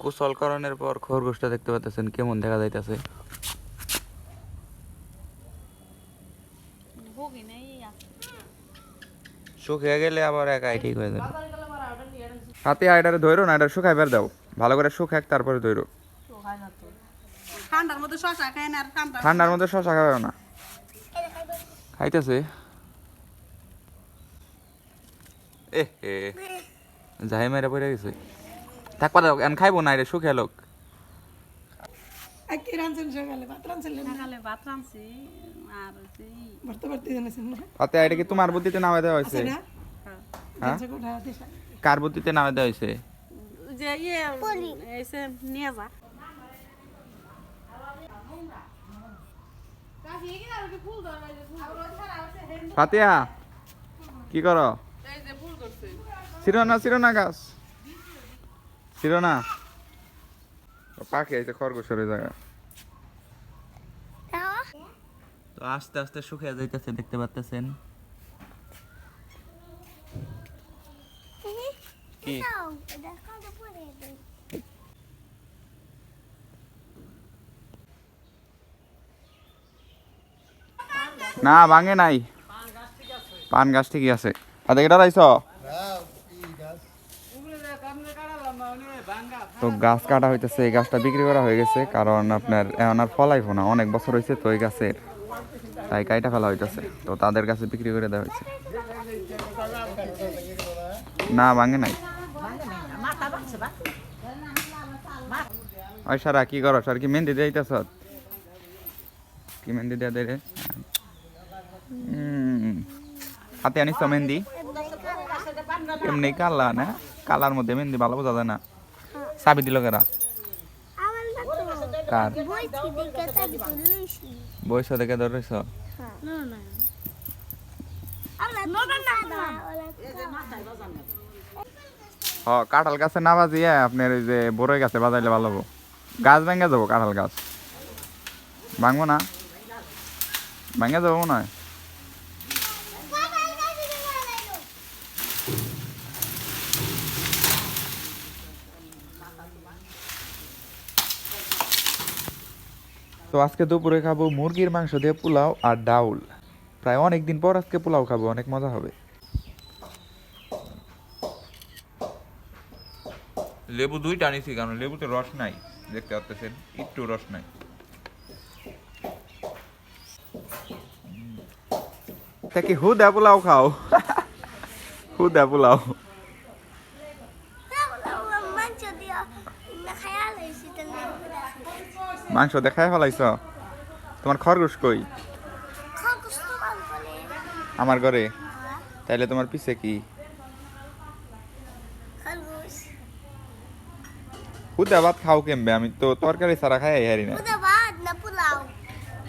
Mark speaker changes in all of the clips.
Speaker 1: গোসল করানোর পর খরগোশটা দেখতে পাচ্ছেন কেমন দেখা যাইতেছে। শুকিয়ে গেলে আবার একাই ঠিক হয়ে যাবে। হাতে আইডারে ধরো না, এটা শুকাই বের দাও, ভালো করে শুকাক তারপরে ধরো।
Speaker 2: ঠান্ডার মধ্যে শশা খায় না, আর
Speaker 1: ঠান্ডার মধ্যে শশা খাবে না, খাইতেছে। যাই মেরে পড়ে গেছে, থাকবা দাও, এখন খাইবো না, এটা শুকিয়ে লোক।
Speaker 2: কি রাঁধছেন সকালে? ভাত রাঁধছেন? সকালে ভাত রাঁধছি আর ভর্তা ভর্তি জানেছেন না?
Speaker 1: তাতে এটা কি তোমার বুদ্ধিতে নামে দেওয়া হয়েছে? হ্যাঁ, কার বুদ্ধিতে নামে দেওয়া হয়েছে?
Speaker 2: যে এসে নিয়ে যা।
Speaker 1: ফাতিয়া কি করো? ছিল না গাছ, ছিল না পাখি আছে খরগোশের জায়গা। তো আস্তে আস্তে শুকিয়ে যাইতেছে, দেখতে পাচ্ছেন কি। না ভাঙে নাই, পান গাছ ঠিকই আছে। আর দেখে ডরাইছ তো, গাছ কাটা হইতেছে, এই গাছটা বিক্রি করা হয়ে গেছে, কারণ আপনার এখন আর ফলাইবো না, অনেক বছর হয়েছে তো এই গাছের, তাই কাইটা ফেলা হইতেছে, তো তাদের কাছে বিক্রি করে দেওয়া হয়েছে। না ভাঙে নাই। ওই সারা কি করো, সার কি মেহেন্দি দিতেছ? কি মেহেন্দি দেওয়া দে রে? হাতে আনিস মেহেন্দি? এমনি কালা না, কালার মধ্যে মেহেন্দি ভালো বোঝা যায় না। চাবি দিল কেরা? কার বইস দেখে ধরেছ? কাঁঠাল গাছে না বাজিয়ে আপনার ওই যে বড়ই গাছে বাজাইলে ভালো হবো। গাছ ভেঙে যাবো, কাঁঠাল গাছ ভাঙবো না, ভেঙে যাবো মনে হয়। তো আজকে দুপুরে খাবো মুরগির মাংস দিয়ে পোলাও আর ডাউল। প্রায় অনেকদিন পর আজকে পোলাও খাবো, অনেক মজা হবে। লেবু দুইটা আনিছি, কারণ লেবুতে রস নাই, দেখতে পাচ্ছেন একটু রস নাই। কি হুদা পোলাও খাও? হুদা পোলাও মাংস দেখাই ফেলাইছ? তোমার খরগোশ কই? আমার ঘরে। তাইলে তোমার পিছে কি? হুদা ভাত খাও কেমবে? আমি তো তরকারি ছাড়া খাই হারি না।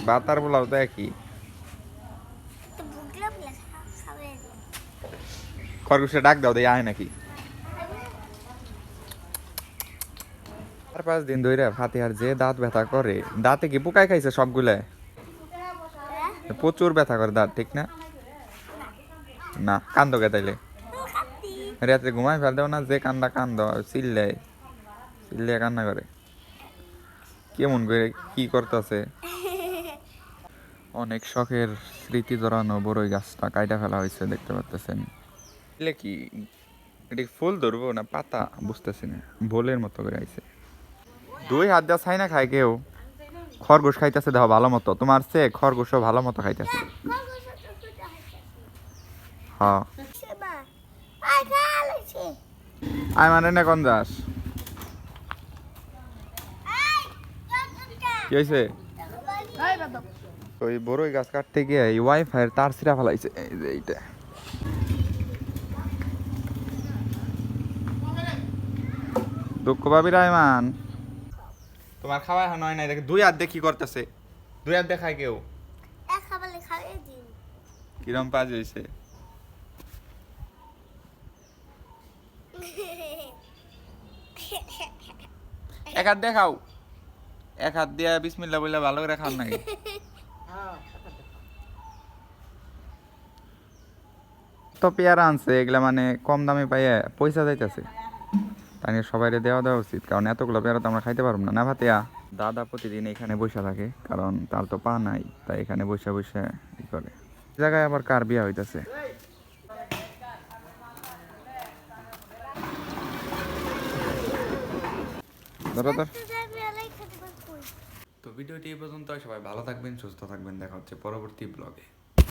Speaker 1: ভাত আর পোলাও তো একই। খরগোশে ডাক দাও, দেয় আয় নাকি? 4-5 দিন ধরে ফাতিহার যে দাঁত ব্যথা করে, দাঁতে কি পোকায় খাইছে সবগুলা? প্রচুর ব্যথা করে দাঁত, ঠিক না? না কান্দ কে তাইলে? রাত্রে ঘুমাই ফেল দেও না, যে কান্দা কান্দ, চিল্লে চিল্লে কান্না করে কেমন করে কি করতেছে। অনেক শখের স্মৃতি জড়ানো বড়ই গাছটা কাইটা ফেলা হয়েছে, দেখতে পাচ্ছেন। এলে কি এটি ফুল ধরবো না পাতা বুঝতেছি না, বোলের মতো করে আইছে। 2 হাত দেওয়া ছাই না খায় কেউ। খরগোশ খাইতেছে দেখো ভালো মতো, তোমার চেয়ে খরগোশও ভালো মতো খাইতেছে। হ্যাঁ আয় মানে না কোন যাস? কি হয়েছে? ওই বড়ই গাছ কাটতে গিয়ে এই ওয়াইফাই এর তার ছিঁড়া ফেলাইছে, এই যে এইটা। দুঃখ পাবি রায়মান, তোমার খাওয়া এখন হয় নাই, দেখে 2 হাত দিয়ে কি করতেছে? 2 হাত দেখায় কেউ? কিরম পাজ হয়েছে? এক হাত দেখাও, এক হাত দিয়ে বিসমিল্লাহ বলে ভালো করে খান নাকি? তো পেয়ারা আনছে, এগুলা মানে কম দামে পাইয়া পয়সা যাইতেছে। তাই নিয়ে সবাইরে দেওয়া উচিত, কারণ এতগুলো পেয়ারা তো আমরা খাইতে পারবো না। না ভাতিয়া, দাদা প্রতিদিন এখানে বসে থাকে, কারণ তার তো পা নাই, তাই এখানে বসে বসে ই করে। জায়গায় আবার কার বিয়া হইতেছে। তো ভিডিওটি এই পর্যন্ত, সবাই ভালো থাকবেন, সুস্থ থাকবেন, দেখা হচ্ছে পরবর্তী ব্লগে।